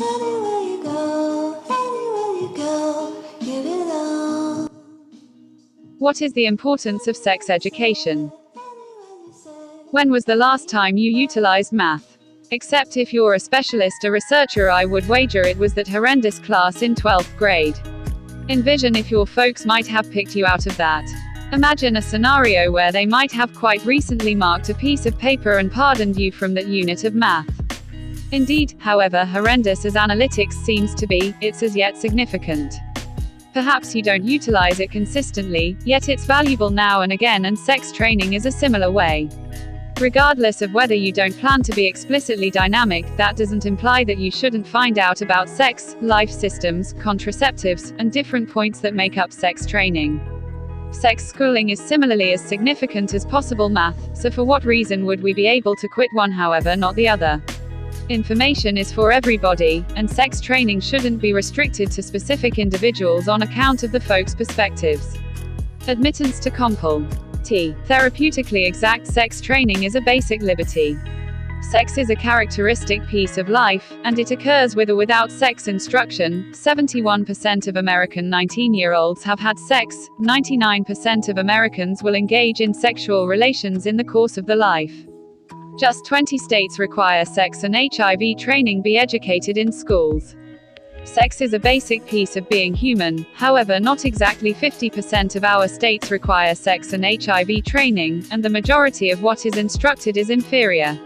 Anywhere you go, give it all. What is the importance of sex education? When was the last time you utilized math? Except if you're a specialist, a researcher, I would wager it was that horrendous class in 12th grade. Envision if your folks might have picked you out of that. Imagine a scenario where they might have quite recently marked a piece of paper and pardoned you from that unit of math. Indeed, however horrendous as analytics seems to be, it's as yet significant. Perhaps you don't utilize it consistently, yet it's valuable now and again, and sex training is a similar way. Regardless of whether you don't plan to be explicitly dynamic, that doesn't imply that you shouldn't find out about sex, life systems, contraceptives, and different points that make up sex training. Sex schooling is similarly as significant as possible math, so for what reason would we be able to quit one however not the other? Information is for everybody, and sex training shouldn't be restricted to specific individuals on account of the folks' perspectives. Admittance to compul. Therapeutically exact sex training is a basic liberty. Sex is a characteristic piece of life, and it occurs with or without sex instruction. 71% of American 19-year-olds have had sex, 99% of Americans will engage in sexual relations in the course of their life. Just 20 states require sex and HIV training be educated in schools. Sex is a basic piece of being human, however not exactly 50% of our states require sex and HIV training, and the majority of what is instructed is inferior.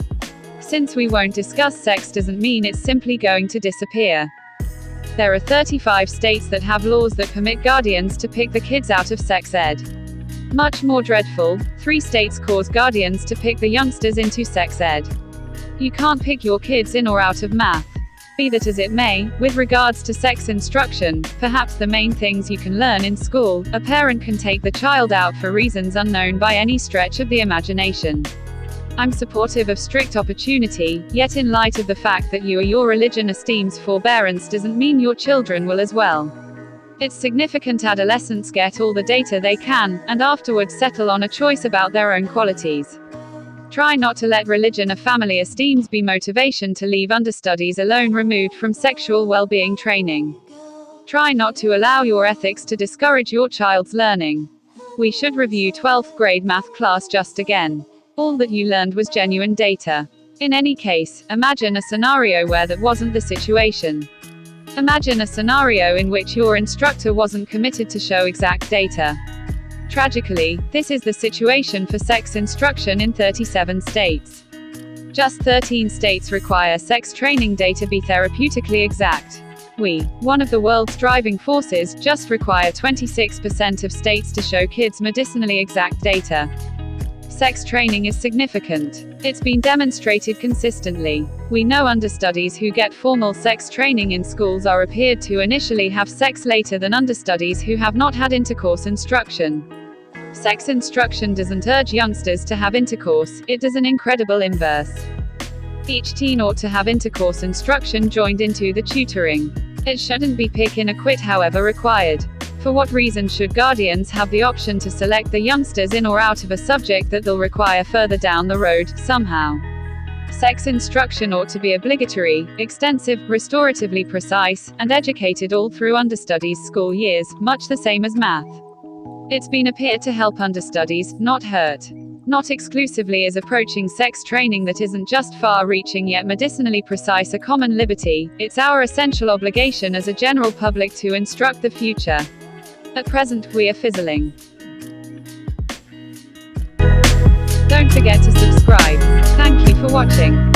Since we won't discuss sex doesn't mean it's simply going to disappear. There are 35 states that have laws that permit guardians to pick the kids out of sex ed. Much more dreadful, 3 states cause guardians to pick the youngsters into sex ed. You can't pick your kids in or out of math. Be that as it may, with regards to sex instruction, perhaps the main things you can learn in school, a parent can take the child out for reasons unknown by any stretch of the imagination. I'm supportive of strict opportunity, yet in light of the fact that your religion esteems forbearance doesn't mean your children will as well. It's significant adolescents get all the data they can, and afterwards settle on a choice about their own qualities. Try not to let religion or family esteems be motivation to leave understudies alone removed from sexual well-being training. Try not to allow your ethics to discourage your child's learning. We should review 12th grade math class just again. All that you learned was genuine data. In any case, imagine a scenario where that wasn't the situation. Imagine a scenario in which your instructor wasn't committed to show exact data. Tragically, this is the situation for sex instruction in 37 states. Just 13 states require sex training data be therapeutically exact. We, one of the world's driving forces, just require 26% of states to show kids medicinally exact data. Sex training is significant. It's been demonstrated consistently. We know understudies who get formal sex training in schools are appeared to initially have sex later than understudies who have not had intercourse instruction. Sex instruction doesn't urge youngsters to have intercourse, it does an incredible inverse. Each teen ought to have intercourse instruction joined into the tutoring. It shouldn't be pick in or quit however required. For what reason should guardians have the option to select the youngsters in or out of a subject that they'll require further down the road, somehow? Sex instruction ought to be obligatory, extensive, restoratively precise, and educated all through understudies' school years, much the same as math. It's been appeared to help understudies, not hurt. Not exclusively is approaching sex training that isn't just far-reaching yet medicinally precise a common liberty, it's our essential obligation as a general public to instruct the future. At present, we are fizzling. Don't forget to subscribe. Thank you for watching.